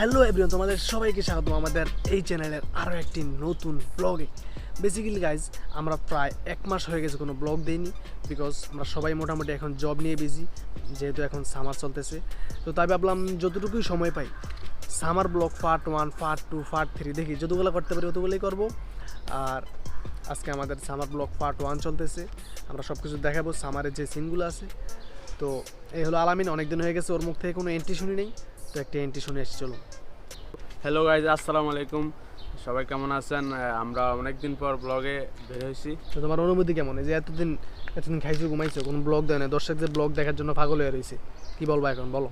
Hello everyone, তোমাদের সবাইকে স্বাগত আমাদের এই চ্যানেলের আরও একটি নতুন ব্লগে। বেসিক্যালি গাইজ, আমরা প্রায় 1 মাস হয়ে গেছে কোনো ব্লগ দিইনি, বিকজ আমরা সবাই মোটামুটি এখন জব নিয়ে বিজি, যেহেতু এখন সামার চলতেছে। তো তাই ভাবলাম যতটুকুই সময় পাই summer blog part 1, part 2, part 3 দেখি যতগুলো করতে পারি ততগুলোই করবো। আর আজকে আমাদের সামার ব্লগ পার্ট 1 চলতেছে, আমরা সব কিছু দেখাবো সামারের যে সিনগুলো আছে। তো এই হলো আলামিন, অনেকদিন হয়ে গেছে ওর মুখ থেকে কোনো এন্ট্রি শুনি নেই, তো একটা এন্ট্রি শুনে এসে চলুন। হ্যালো গাইজ, আসসালামু আলাইকুম। সবাই কেমন আছেন? আমরা অনেকদিন পর ব্লগে বের হয়েছি। তো তোমার অনুভূতি কেমন? এই যে এতদিন খাইছো ঘুমাইছো, কোনো ব্লগ দেয় না, দর্শকদের ব্লগ দেখার জন্য পাগল হয়ে রয়েছে, কি বলবো এখন বলো?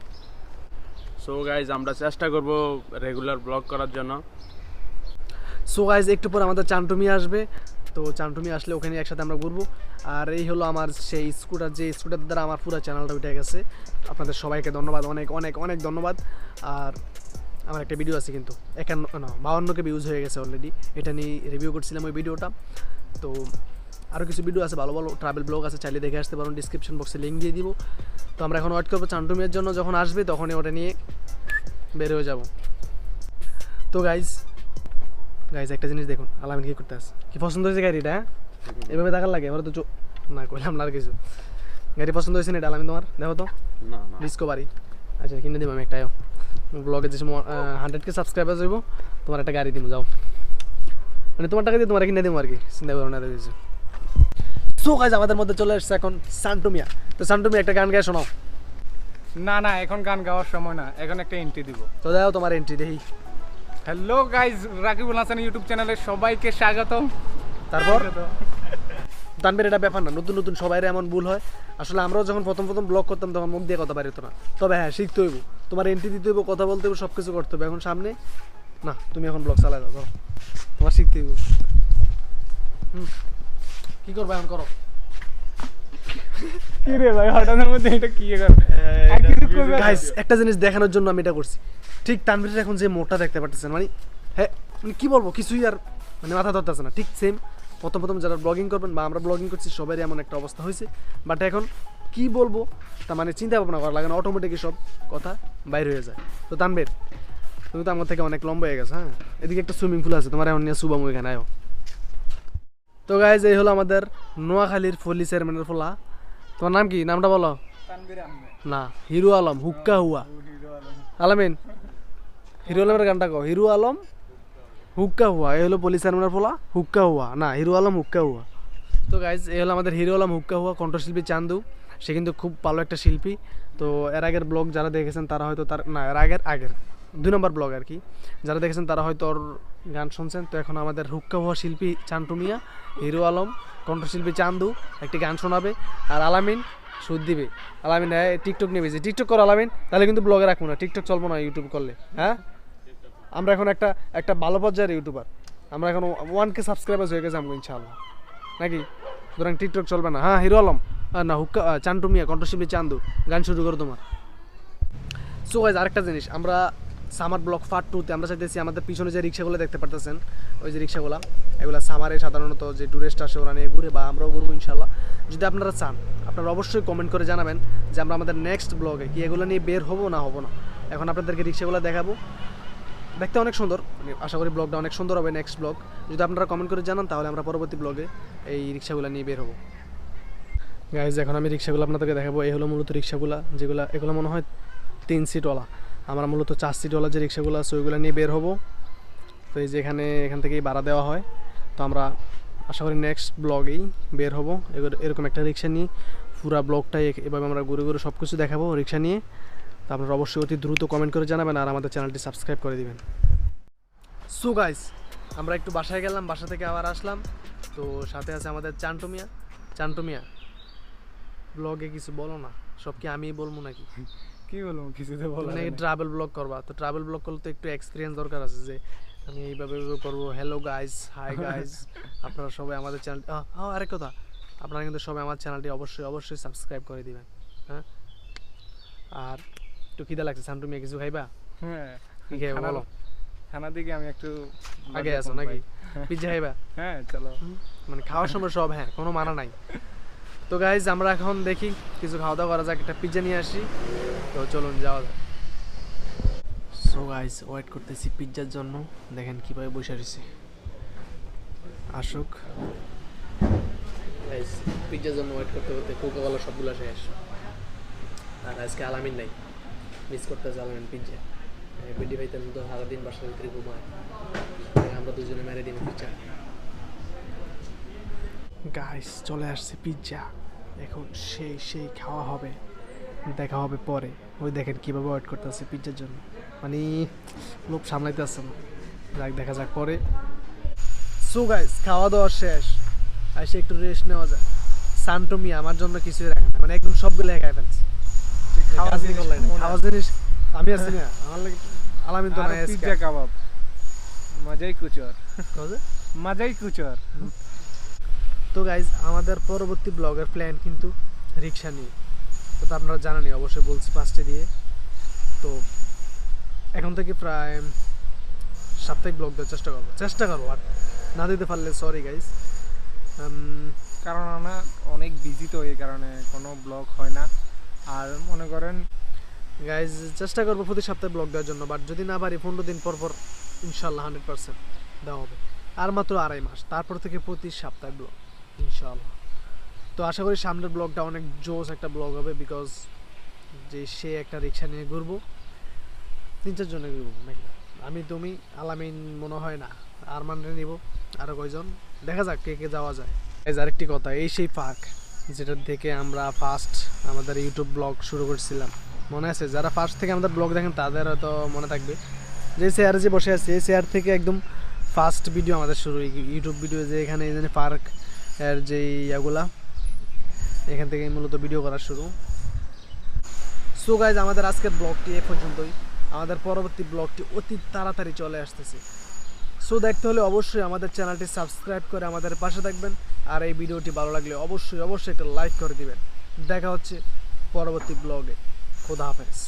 সো গাইজ, আমরা চেষ্টা করব রেগুলার ব্লগ করার জন্য। সো গাইজ, একটু পর আমাদের চান্টুমি আসবে, তো চান্টুমি আসলে ওখানে একসাথে আমরা ঘুরবো। আর এই হলো আমার সেই স্কুটার, যে স্কুটার দ্বারা আমার পুরো চ্যানেলটা উঠে গেছে। আপনাদের সবাইকে ধন্যবাদ, অনেক অনেক অনেক ধন্যবাদ। আর আমার একটা ভিডিও আছে কিন্তু 52কে ভিউজ হয়ে গেছে অলরেডি, এটা নিয়ে রিভিউ করছিলাম ওই ভিডিওটা। তো আরও কিছু ভিডিও আছে, ভালো ভালো ট্রাভেল ব্লগ আছে, চাইলে দেখে আসতে পারেন, ডিসক্রিপশন বক্সে লিঙ্ক দিয়ে দিব। তো আমরা এখন ওয়েট করবো চান্টুমিয়ার জন্য, যখন আসবে তখনই ওটা নিয়ে বের হয়ে যাব। তো গাইজ একটা জিনিস দেখুন, আলামিন কি করতে আসে, কি পছন্দ হয়েছে গাড়িটা? এভাবে দেখার লাগে, এবার তো না কইলাম না আর কিছু। গাড়ি পছন্দ হয়েছে না এটা আলামিন তোমার? দেখো তো, না ডিসকভারি। আচ্ছা, কিনে দিব আমি একটাও। ব্লগে যে 100K সাবস্ক্রাইবার হইব, তোমার একটা গাড়ি দিব, যাও। মানে তোমার টাকা দিয়ে তোমার কিনে দেবো আর কি, চিন্তা করো না কিছু। সো গাইজ, আমাদের মধ্যে চলে এসছে এখন সান্টুমিয়া। তো সান্টুমিয়া একটা গান গায়ে শোনাও। না এখন গান গাওয়ার সময় না, এখন একটা এন্ট্রি দিব। তো দাও তোমার এন্ট্রি দেখি। Hello guys, Rakibul Hasan YouTube চ্যানেলে সবাইকে স্বাগতম। তারপর তানবির, এটা ব্যাপার না, নতুন নতুন সবাই এমন ভুল হয়। আসলে আমরাও যখন প্রথম ব্লগ করতাম তখন মুখ দিয়ে কথা পারিত না, তবে হ্যাঁ শিখতে হইব, তোমার এন্ট্রি দিতে হইব, কথা বলতে হইব, সব কিছু করতে হবে। এখন সামনে না, তুমি এখন ব্লগ চালাই দাও, ধরো, তোমার শিখতে হইব। কি করবে এখন, করো। কি রে ভাই, হঠাৎের মধ্যে এটা কি করবে? গাইস, একটা জিনিস দেখানোর জন্য আমি এটা করছি। ঠিক তানবিরের এখন যে মোটা দেখতে পারতেছেন, মানে হ্যাঁ, মানে কি বলবো, কিছুই আর মানে মাথা ধরতেছে না। ঠিক সেম প্রথম যারা ব্লগিং করবেন বা আমরা ব্লগিং করছি সবারই এমন একটা অবস্থা হয়েছে। বাট এখন কি বলবো তা মানে চিন্তা ভাবনা করা লাগে না, অটোমেটিকই সব কথা বাইর হয়ে যায়। তো তানবীর, তুমি তো আমার থেকে অনেক লম্বা হয়ে গেছে। হ্যাঁ, এদিকে একটা সুইমিং পুল আছে, তোমার এখন নিয়ে শুভাম ওইখানে আয়ো। তো গাইজ, এই হলো আমাদের নোয়াখালীর ফলি চেয়ারম্যানের ফোলা। তোমার নাম কি? নামটা বলো। না, হিরো আলম হুক্কা হুয়া। আলামিন, হিরো আলমের গানটা কও। হিরো আলম হুক্কা হুয়া, এই হলো পুলিশ চেয়ারম্যানের ফোলা, হুক্কা হুয়া না, হিরো আলম হুক্কা হুয়া। তো গাইজ, এই হলো আমাদের হিরো আলম হুক্কা হুয়া, কণ্ঠশিল্পী চান্দু। সে কিন্তু খুব ভালো একটা শিল্পী। তো এর আগের ব্লগ যারা দেখেছেন তারা হয়তো এর আগের 2 নম্বর ব্লগ আর কি, যারা দেখেছেন তারা হয়তো ওর গান শুনছেন। তো এখন আমাদের হুক্কা হুয়া শিল্পী চান্টু মিয়া, হিরো আলম কণ্ঠশিল্পী চান্দু একটি গান শোনাবে, আর আলামিন সুদ দিবে। আলামিন টিকটক নিয়ে বেশি টিকটক করো আলামিন, তাহলে কিন্তু ব্লগে রাখবো না, টিকটক চলবো না ইউটিউব করলে। হ্যাঁ, আমরা এখন একটা ভালো পর্যায়ের ইউটিউবার, আমরা এখন 1K সাবস্ক্রাইবার হয়ে গেছে আমরা ইনশাআল্লাহ, নাকি? সুতরাং টিকটক চলবে না। হ্যাঁ, হিরো আলম না, হুক্কা চান্টু মিয়া কণ্ঠশিল্পী চান্দু, গান শুরু করো তোমার। সো গাইজ, আরেকটা জিনিস, আমরা সামার ব্লগ পার্ট 2-তে আমরা চাইতেছি আমাদের পিছনে যে রিক্সাগুলো দেখতে পারতেছেন, ওই যে রিক্সাগুলো, এগুলো সামারে সাধারণত যে টুরিস্ট আসে ওরা নিয়ে ঘুরে, বা আমরাও ঘুরবো ইনশাল্লাহ। যদি আপনারা চান, আপনারা অবশ্যই কমেন্ট করে জানাবেন যে আমরা আমাদের নেক্সট ব্লগে কি এগুলো নিয়ে বের হবো না হবো না। এখন আপনাদেরকে রিক্সাগুলো দেখাবো, দেখতে অনেক সুন্দর, আশা করি ব্লগটা অনেক সুন্দর হবে নেক্সট ব্লগ। যদি আপনারা কমেন্ট করে জানান তাহলে আমরা পরবর্তী ব্লগে এই রিক্সাগুলো নিয়ে বের হবো। গাইজ, এখন আমি রিক্সাগুলো আপনাদেরকে দেখাবো। এই হলো মূলত রিক্সাগুলো, এগুলো মনে হয় 3 সিটওয়ালা। আমরা মূলত 4 সিটওয়ালা যে রিক্সাগুলো আছে ওইগুলো নিয়ে বের হবো। তো এই যে এখান থেকেই ভাড়া দেওয়া হয়। তো আমরা আশা করি নেক্সট ব্লগেই বের হবো এরকম একটা রিক্সা নিয়ে। পুরা ব্লগটাই এভাবে আমরা ঘুরে ঘুরে সব কিছু দেখাবো রিক্সা নিয়ে। তো আপনারা অবশ্যই অতি দ্রুত কমেন্ট করে জানাবেন আর আমাদের চ্যানেলটি সাবস্ক্রাইব করে দিবেন। সো গাইস, আমরা একটু বাসায় গেলাম, বাসা থেকে আবার আসলাম। তো সাথে আছে আমাদের চান্টু মিয়া, ব্লগে কিছু বলো না, সব কি আমিই বলবো নাকি? কি বলবো, কিছুতে বলো না। ট্রাভেল ব্লগ করবা, তো ট্রাভেল ব্লগ করলে তো একটু এক্সপিরিয়েন্স দরকার আছে, যে আমি এইভাবে করবো। হ্যালো গাইস, হাই গাইস, আপনারা সবাই আমাদের চ্যানেল, আরেক কথা, আপনারা কিন্তু সবাই আমার চ্যানেলটি অবশ্যই সাবস্ক্রাইব করে দিবেন। হ্যাঁ, আর একটু খিদা লাগছে, সান্টু মিয়া কিছু খাইবা? হ্যাঁ, কি খাইবা বলো? খানা দিকে আমি একটু আগে আছো নাকি? পিজ্জা খাইবা? হ্যাঁ চলো, মানে খাওয়ার সময় সব, হ্যাঁ, কোনো মানা নাই। তো গাইজ, আমরা এখন দেখি কিছু খাওয়া দাওয়া করা যাক, একটা পিজ্জা নিয়ে আসি। তো চলুন যাওয়া যাক। সো সো গাইস ওয়েট করতেছি পিৎজার জন্য, দেখেন কিভাবে বসে রয়েছে। আসুক গাইস, পিৎজার জন্য ওয়েট করতে করতে কোকা কোলা সবগুলো শেষ। আর আজকে আলামিন নাই, মিস করতেছে আলামিন পিৎজা। বিডি ভাইতেন তো সারাদিন বাসার ভিতরে ঘুমায়, আমরা দুজনে মেরে দিন পিৎজা। গাইস চলে আসছে পিৎজা, এখন সেই খাওয়া হবে, দেখা হবে পরে। ওই দেখেন কীভাবে ওয়েট করতেছে পিৎজার জন্য, মানে লোক সামলাইতে আসছে না। যাক দেখা যাক পরে। সো গাইস খাওয়া দাওয়া শেষ, এসে একটু রেস্ট নেওয়া যায়। সান্টমি আমার জন্য কিছুই রাখে না, মানে একদম সবগুলো একাই ফেলছে। খাওয়া জিনিস আমি আছি না, আমার লাগে আলামিন তো নাই। পিৎজা কাবাব মজাই কুচর, মজাই কুচর। তো গাইজ আমাদের পরবর্তী ব্লগের প্ল্যান কিন্তু রিক্সা নিয়ে, তো আপনারা জানেনই, অবশ্যই বলছি ফার্স্টে দিয়ে। তো এখন থেকে প্রায় সাপ্তাহিক ব্লগ দেওয়ার চেষ্টা করবো, আর না দিতে পারলে সরি গাইজ। কারণ আমরা অনেক বিজি, তো এই কারণে কোনো ব্লগ হয় না। আর মনে করেন গাইজ চেষ্টা করবো প্রতি সপ্তাহে ব্লগ দেওয়ার জন্য, বাট যদি না পারি 15 দিন পর ইনশাল্লাহ 100% দেওয়া হবে। আর মাত্র 2.5 মাস, তারপর থেকে প্রতি সপ্তাহে ব্লগ ইনশাল্লাহ। তো আশা করি সামনের ব্লগটা অনেক জোস একটা ব্লগ হবে, বিকজ যে সে একটা রিক্সা নিয়ে ঘুরবো, 3-4 জনে ঘুরবো নাকি, আমি তুমি আলামিন মনে হয় না, আর মানে নিব আরও কয়জন, দেখা যাক কে কে যাওয়া যায়। আরেকটি কথা, এই সেই পার্ক যেটার থেকে আমরা ফার্স্ট আমাদের ইউটিউব ব্লগ শুরু করছিলাম, মনে আছে? যারা ফার্স্ট থেকে আমাদের ব্লগ দেখেন তাদের হয়তো মনে থাকবে, যে চেয়ারে যে বসে আছে এই চেয়ার থেকে একদম ফার্স্ট ভিডিও আমাদের শুরু, ইউটিউব ভিডিও, যে এখানে পার্ক এর যে ইয়াগুলা, এখান থেকে মূলত ভিডিও করা শুরু। সো গাইজ আমাদের আজকের ব্লগটি এ পর্যন্তই, আমাদের পরবর্তী ব্লগটি অতি তাড়াতাড়ি চলে আসতেছে। সো দেখতে হলে অবশ্যই আমাদের চ্যানেলটি সাবস্ক্রাইব করে আমাদের পাশে থাকবেন, আর এই ভিডিওটি ভালো লাগলে অবশ্যই একটা লাইক করে দিবেন। দেখা হচ্ছে পরবর্তী ব্লগে। খোদা হাফেজ।